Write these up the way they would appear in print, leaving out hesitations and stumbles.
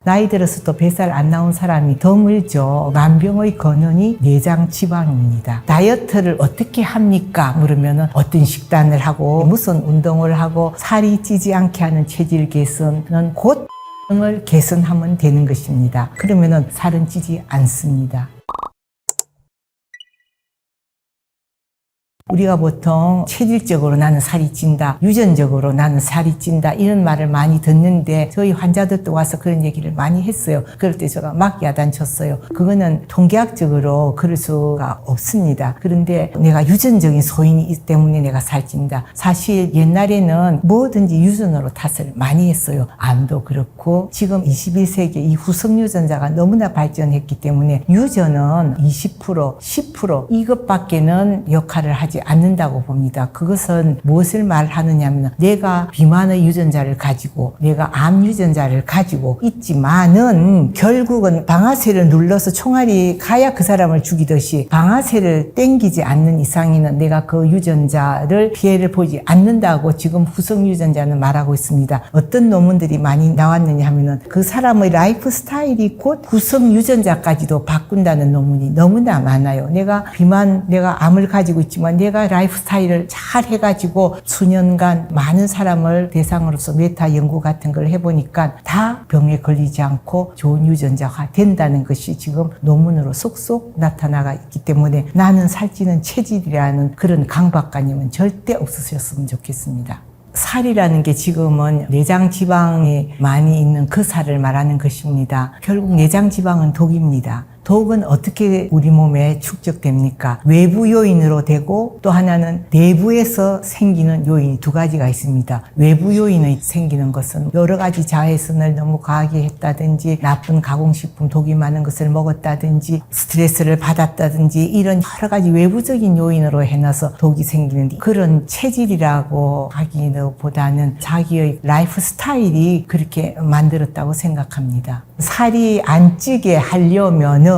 나이 들어서 또 뱃살 안 나온 사람이 드물죠. 만병의 근원이 내장 지방입니다. 다이어트를 어떻게 합니까? 물으면 어떤 식단을 하고 무슨 운동을 하고 살이 찌지 않게 하는 체질 개선은 곧 을 개선하면 되는 것입니다. 그러면 살은 찌지 않습니다. 우리가 보통 체질적으로 나는 살이 찐다, 유전적으로 나는 살이 찐다 이런 말을 많이 듣는데 저희 환자들도 와서 그런 얘기를 많이 했어요. 그럴 때 제가 막 야단쳤어요. 그거는 통계학적으로 그럴 수가 없습니다. 그런데 내가 유전적인 소인이 있기 때문에 내가 살찐다. 사실 옛날에는 뭐든지 유전으로 탓을 많이 했어요. 암도 그렇고 지금 21세기 이 후성 유전자가 너무나 발전했기 때문에 유전은 20%, 10% 이것밖에는 역할을 하지 않는다고 봅니다. 그것은 무엇을 말하느냐 하면 내가 비만의 유전자를 가지고 내가 암 유전자를 가지고 있지만은 결국은 방아쇠를 눌러서 총알이 가야 그 사람을 죽이듯이 방아쇠를 땡기지 않는 이상에는 내가 그 유전자를 피해를 보지 않는다고 지금 후성 유전자는 말하고 있습니다. 어떤 논문들이 많이 나왔느냐 하면은 그 사람의 라이프 스타일이 곧 후성 유전자까지도 바꾼다는 논문이 너무나 많아요. 내가 비만, 내가 암을 가지고 있지만 내가 라이프 스타일을 잘 해가지고 수년간 많은 사람을 대상으로서 메타 연구 같은 걸 해보니까 다 병에 걸리지 않고 좋은 유전자가 된다는 것이 지금 논문으로 쏙쏙 나타나가 있기 때문에 나는 살찌는 체질이라는 그런 강박관념은 절대 없으셨으면 좋겠습니다. 살이라는 게 지금은 내장 지방이 많이 있는 그 살을 말하는 것입니다. 결국 내장 지방은 독입니다. 독은 어떻게 우리 몸에 축적됩니까? 외부 요인으로 되고 또 하나는 내부에서 생기는 요인이 두 가지가 있습니다. 외부 요인이 생기는 것은 여러 가지 자외선을 너무 과하게 했다든지 나쁜 가공식품 독이 많은 것을 먹었다든지 스트레스를 받았다든지 이런 여러 가지 외부적인 요인으로 해놔서 독이 생기는데 그런 체질이라고 하기보다는 자기의 라이프 스타일이 그렇게 만들었다고 생각합니다. 살이 안 찌게 하려면은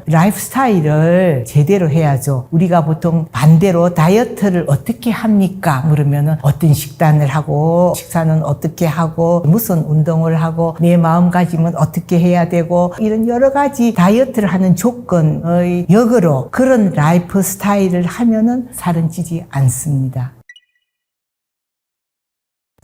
라이프 스타일을 제대로 해야죠. 우리가 보통 반대로 다이어트를 어떻게 합니까? 그러면은 어떤 식단을 하고 식사는 어떻게 하고 무슨 운동을 하고 내 마음가짐은 어떻게 해야 되고 이런 여러 가지 다이어트를 하는 조건의 역으로 그런 라이프 스타일을 하면은 살은 찌지 않습니다.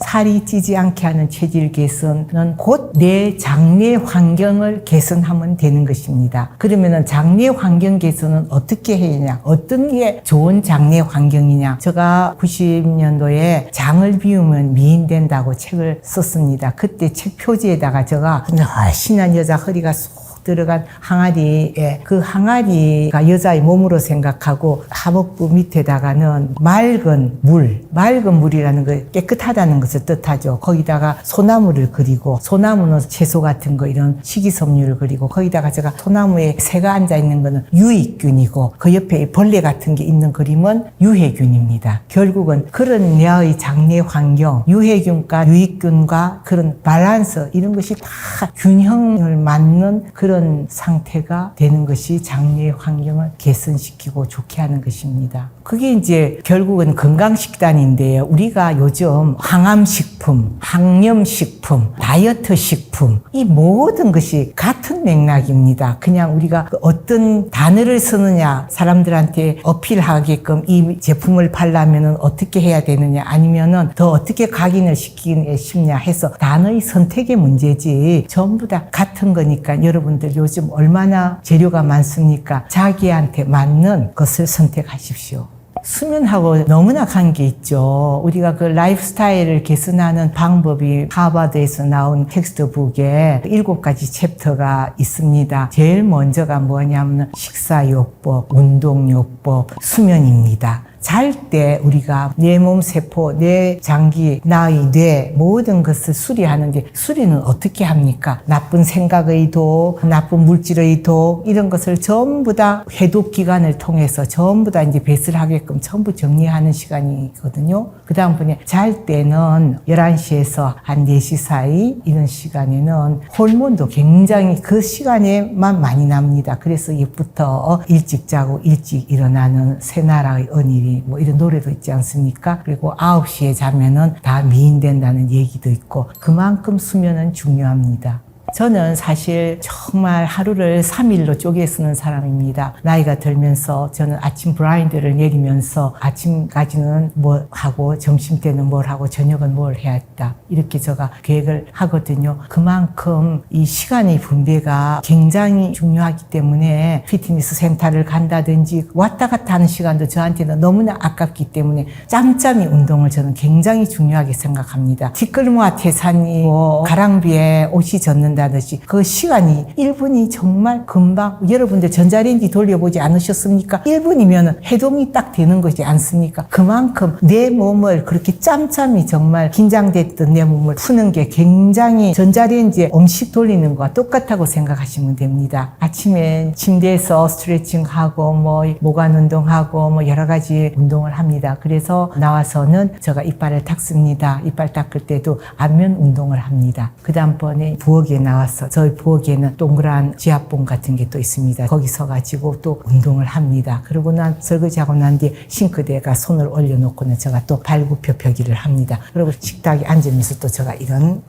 살이 찌지 않게 하는 체질 개선은 곧 내 장내 환경을 개선하면 되는 것입니다. 그러면은 장내 환경 개선은 어떻게 해야 어떤 게 좋은 장내 환경이냐. 제가 90년도에 장을 비우면 미인된다고 책을 썼습니다. 그때 책 표지에다가 제가 날씬한 여자 허리가 쏙 들어간 항아리에 그 항아리가 여자의 몸으로 생각하고 하복부 밑에다가는 맑은 물이라는 거 깨끗하다는 것을 뜻하죠. 거기다가 소나무를 그리고 소나무는 채소 같은 거 이런 식이섬유를 그리고 거기다가 제가 소나무에 새가 앉아 있는 거는 유익균이고 그 옆에 벌레 같은 게 있는 그림은 유해균입니다. 결국은 그런 내의 장내 환경, 유해균과 유익균과 그런 밸런스 이런 것이 다 균형을 맞는 그런 상태가 되는 것이 장내 환경을 개선시키고 좋게 하는 것입니다. 그게 이제 결국은 건강식단인데요. 우리가 요즘 항암식품, 항염식품, 다이어트식품 이 모든 것이 같은 맥락입니다. 그냥 우리가 어떤 단어를 쓰느냐 사람들한테 어필하게끔 이 제품을 팔려면 어떻게 해야 되느냐 아니면은 더 어떻게 각인을 시키기 쉽냐 해서 단어의 선택의 문제지 전부 다 같은 거니까 여러분들 요즘 얼마나 재료가 많습니까? 자기한테 맞는 것을 선택하십시오. 수면하고 너무나 관계 있죠. 우리가 그 라이프 스타일을 개선하는 방법이 하버드에서 나온 텍스트북에 7가지 챕터가 있습니다. 제일 먼저가 뭐냐면 식사요법, 운동요법, 수면입니다. 잘 때 우리가 내 몸 세포, 내 장기, 나의 뇌 모든 것을 수리하는데 수리는 어떻게 합니까? 나쁜 생각의 독, 나쁜 물질의 독 이런 것을 전부 다 해독 기관을 통해서 전부 다 이제 배설하게끔 전부 정리하는 시간이거든요. 그 다음번에 잘 때는 11시에서 한 4시 사이 이런 시간에는 호르몬도 굉장히 그 시간에만 많이 납니다. 그래서 옛부터 일찍 자고 일찍 일어나는 새나라의 언일이 뭐 이런 노래도 있지 않습니까? 그리고 9시에 자면은 다 미인된다는 얘기도 있고 그만큼 수면은 중요합니다. 저는 사실 정말 하루를 3일로 쪼개 쓰는 사람입니다. 나이가 들면서 저는 아침 블라인드를 내리면서 아침까지는 뭐 하고 점심 때는 뭘 하고 저녁은 뭘 해야 했다. 이렇게 제가 계획을 하거든요. 그만큼 이 시간의 분배가 굉장히 중요하기 때문에 피트니스 센터를 간다든지 왔다 갔다 하는 시간도 저한테는 너무나 아깝기 때문에 짬짬이 운동을 저는 굉장히 중요하게 생각합니다. 티끌모아 태산이고 가랑비에 옷이 젖는다듯이 그 시간이 1분이 정말 금방 여러분들 전자레인지 돌려보지 않으셨습니까? 1분이면 해동이 딱 되는 거지 않습니까? 그만큼 내 몸을 그렇게 짬짬이 정말 긴장됐던 내 몸을 푸는 게 굉장히 전자레인지에 음식 돌리는 것과 똑같다고 생각하시면 됩니다. 아침에 침대에서 스트레칭하고 뭐 모관 운동하고 뭐 여러 가지 운동을 합니다. 그래서 나와서는 제가 이빨을 닦습니다. 이빨 닦을 때도 안면 운동을 합니다. 그 다음번에 부엌에 나와서 저희 부엌에는 동그란 지압봉 같은 게 또 있습니다. 거기 서가지고 또 운동을 합니다. 그러고 난 설거지하고 난 뒤에 싱크대에가 손을 올려놓고는 제가 또 발굽혀펴기를 합니다. 그리고 식탁에 앉으면서 또 제가 이런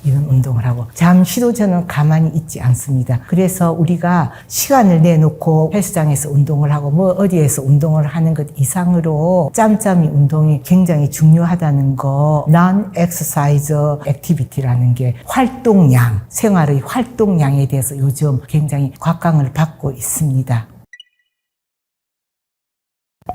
운동을 하고 잠시도 저는 가만히 있지 않습니다. 그래서 우리가 시간을 내놓고 헬스장에서 운동을 하고 뭐 어디에서 운동을 하는 것 이상으로 짬짬이 운동이 굉장히 중요하다는 거, non-exercise activity라는 게 활동량, 생활의 활동량에 대해서 요즘 굉장히 곽광을 받고 있습니다.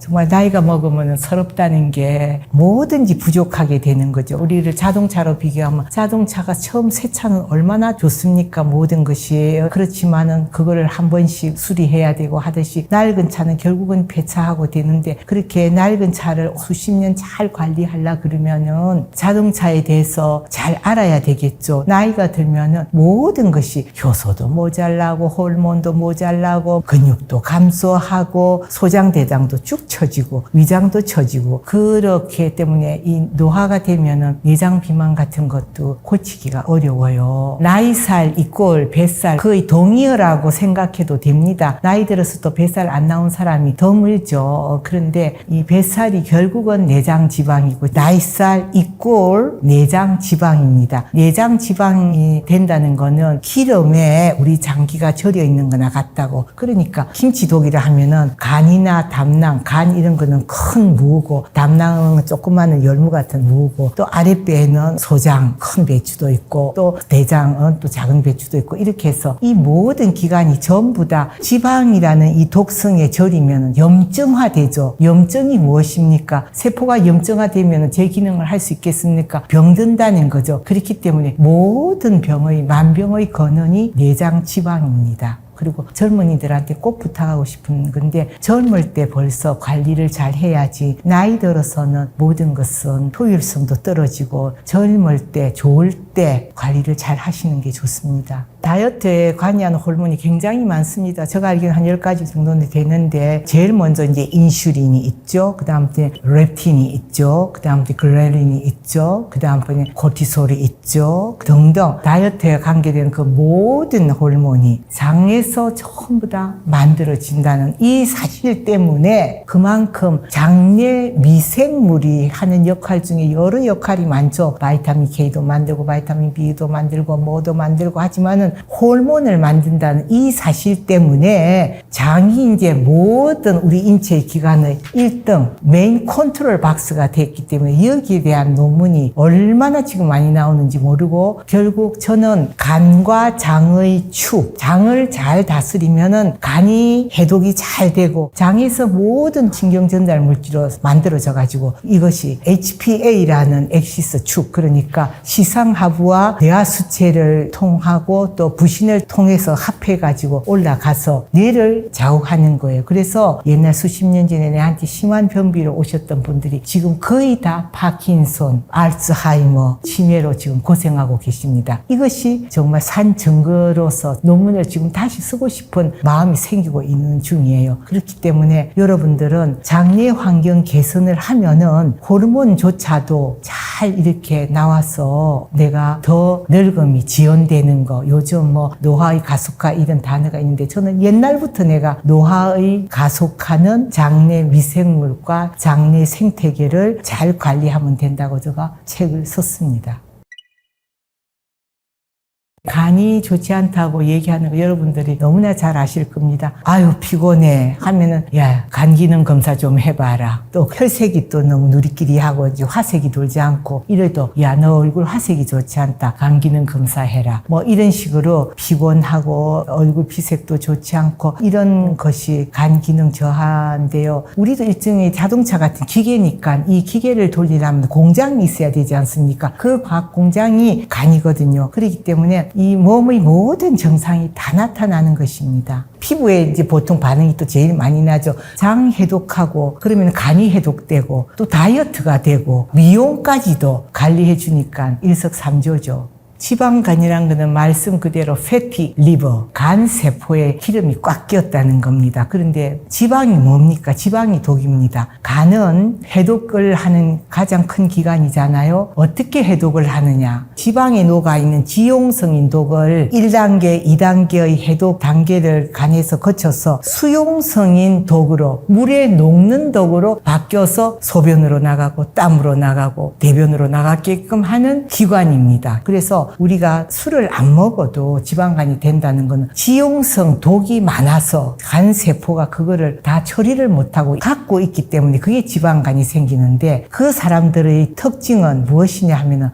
정말 나이가 먹으면 서럽다는 게 뭐든지 부족하게 되는 거죠. 우리를 자동차로 비교하면 자동차가 처음 새 차는 얼마나 좋습니까? 모든 것이. 그렇지만은 그거를 한 번씩 수리해야 되고 하듯이 낡은 차는 결국은 폐차하고 되는데 그렇게 낡은 차를 수십 년 잘 관리하려 그러면은 자동차에 대해서 잘 알아야 되겠죠. 나이가 들면은 모든 것이 효소도 모자라고 호르몬도 모자라고 근육도 감소하고 소장대장도 쭉 처지고 위장도 처지고 그렇기 때문에 이 노화가 되면은 내장 비만 같은 것도 고치기가 어려워요. 나이살 이꼴 뱃살 거의 동의어라고 생각해도 됩니다. 나이 들어서 또 뱃살 안 나온 사람이 드물죠. 그런데 이 뱃살이 결국은 내장 지방이고 나이살 이꼴 내장 지방입니다. 내장 지방이 된다는 거는 기름에 우리 장기가 절여 있는 거나 같다고. 그러니까 김치독이라 하면은 간이나 담낭, 간 이런 거는 큰 무고 담낭은 조그마한 열무 같은 무고 또 아랫배에는 소장 큰 배추도 있고 또 내장은 또 작은 배추도 있고 이렇게 해서 이 모든 기관이 전부 다 지방이라는 이 독성에 절이면 염증화되죠. 염증이 무엇입니까? 세포가 염증화되면 제 기능을 할 수 있겠습니까? 병든다는 거죠. 그렇기 때문에 모든 병의 만병의 근원이 내장 지방입니다. 그리고 젊은이들한테 꼭 부탁하고 싶은 건데 젊을 때 벌써 관리를 잘 해야지 나이 들어서는 모든 것은 효율성도 떨어지고 젊을 때 좋을 때 관리를 잘 하시는 게 좋습니다. 다이어트에 관여하는 호르몬이 굉장히 많습니다. 제가 알기로는 한 10가지 정도는 되는데 제일 먼저 이제 인슐린이 있죠. 그 다음에 렙틴이 있죠. 그 다음에 그렐린이 있죠. 그 다음에 코티솔이 있죠. 등등 다이어트에 관계된 그 모든 호르몬이 장에서 전부 다 만들어진다는 이 사실 때문에 그만큼 장내 미생물이 하는 역할 중에 여러 역할이 많죠. 바이타민 K도 만들고 바이타민 B도 만들고 뭐도 만들고 하지만은 호르몬을 만든다는 이 사실 때문에 장이 이제 모든 우리 인체의 기관의 1등 메인 컨트롤 박스가 됐기 때문에 여기에 대한 논문이 얼마나 지금 많이 나오는지 모르고 결국 저는 간과 장의 축, 장을 잘 다스리면은 간이 해독이 잘 되고 장에서 모든 신경 전달 물질로 만들어져 가지고 이것이 HPA라는 엑시스 축 그러니까 시상하부와 대하수체를 통하고 또 부신을 통해서 합해가지고 올라가서 뇌를 자극하는 거예요. 그래서 옛날 수십 년 전에 내한테 심한 변비로 오셨던 분들이 지금 거의 다 파킨손, 알츠하이머, 치매로 지금 고생하고 계십니다. 이것이 정말 산 증거로서 논문을 지금 다시 쓰고 싶은 마음이 생기고 있는 중이에요. 그렇기 때문에 여러분들은 장내 환경 개선을 하면은 호르몬조차도 잘 이렇게 나와서 내가 더 늙음이 지연되는 거 요즘 뭐 노화의 가속화 이런 단어가 있는데 저는 옛날부터 내가 노화의 가속화는 장내 미생물과 장내 생태계를 잘 관리하면 된다고 제가 책을 썼습니다. 간이 좋지 않다고 얘기하는 거 여러분들이 너무나 잘 아실 겁니다. 아유 피곤해 하면은 야 간 기능 검사 좀 해봐라. 또 혈색이 또 너무 누리끼리 하고 이제 화색이 돌지 않고 이래도 야 너 얼굴 화색이 좋지 않다. 간 기능 검사해라. 뭐 이런 식으로 피곤하고 얼굴 피색도 좋지 않고 이런 것이 간 기능 저하인데요. 우리도 일종의 자동차 같은 기계니까 이 기계를 돌리려면 공장이 있어야 되지 않습니까? 그 과학 공장이 간이거든요. 그렇기 때문에 이 몸의 모든 정상이 다 나타나는 것입니다. 피부에 이제 보통 반응이 또 제일 많이 나죠. 장 해독하고 그러면 간이 해독되고 또 다이어트가 되고 미용까지도 관리해 주니까 일석삼조죠. 지방간이란 것은 말씀 그대로 fatty liver, 간 세포에 기름이 꽉 끼었다는 겁니다. 그런데 지방이 뭡니까? 지방이 독입니다. 간은 해독을 하는 가장 큰 기관이잖아요. 어떻게 해독을 하느냐? 지방에 녹아있는 지용성인 독을 1단계, 2단계의 해독 단계를 간에서 거쳐서 수용성인 독으로, 물에 녹는 독으로 바뀌어서 소변으로 나가고 땀으로 나가고 대변으로 나가게끔 하는 기관입니다. 그래서 우리가 술을 안 먹어도 지방간이 된다는 것은 지용성 독이 많아서 간 세포가 그거를 다 처리를 못하고 갖고 있기 때문에 그게 지방간이 생기는데 그 사람들의 특징은 무엇이냐 하면은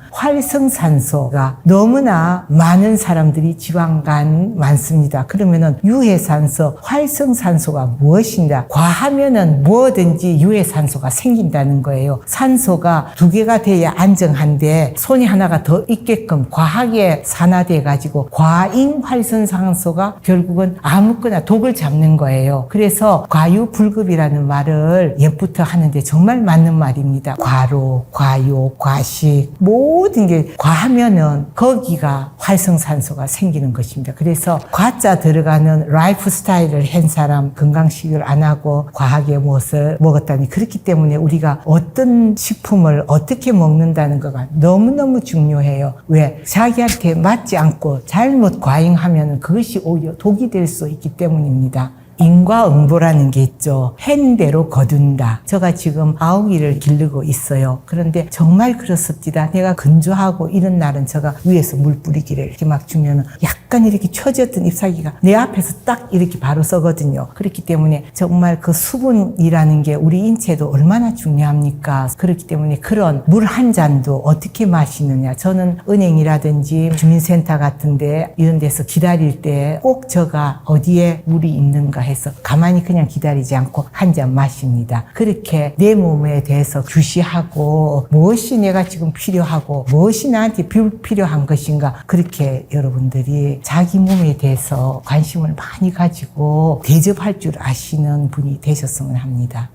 활성산소가 너무나 많은 사람들이 지방간 많습니다. 그러면은 유해산소, 활성산소가 무엇이냐? 과하면은 뭐든지 유해산소가 생긴다는 거예요. 산소가 두 개가 돼야 안정한데 손이 하나가 더 있게끔 과하게 산화돼 가지고 과잉 활성산소가 결국은 아무거나 독을 잡는 거예요. 그래서 과유불급이라는 말을 옛부터 하는데 정말 맞는 말입니다. 과로, 과요, 과식 모든 게 과하면은 거기가 활성산소가 생기는 것입니다. 그래서 과자 들어가는 라이프 스타일을 한 사람 건강식을 안 하고 과하게 무엇을 먹었다니 그렇기 때문에 우리가 어떤 식품을 어떻게 먹는다는 거가 너무너무 중요해요. 왜? 자기한테 맞지 않고 잘못 과잉하면 그것이 오히려 독이 될 수 있기 때문입니다. 인과응보라는 게 있죠. 한 대로 거둔다. 제가 지금 아우기를 기르고 있어요. 그런데 정말 그렇습니다. 내가 건조하고 이런 날은 제가 위에서 물 뿌리기를 이렇게 막 주면은 약간 이렇게 처졌던 잎사귀가 내 앞에서 딱 이렇게 바로 서거든요. 그렇기 때문에 정말 그 수분이라는 게 우리 인체도 얼마나 중요합니까? 그렇기 때문에 그런 물 한 잔도 어떻게 마시느냐. 저는 은행이라든지 주민센터 같은데 이런 데서 기다릴 때 꼭 제가 어디에 물이 있는가 해서 가만히 그냥 기다리지 않고 한 잔 마십니다. 그렇게 내 몸에 대해서 주시하고 무엇이 내가 지금 필요하고 무엇이 나한테 불필요한 것인가 그렇게 여러분들이 자기 몸에 대해서 관심을 많이 가지고 대접할 줄 아시는 분이 되셨으면 합니다.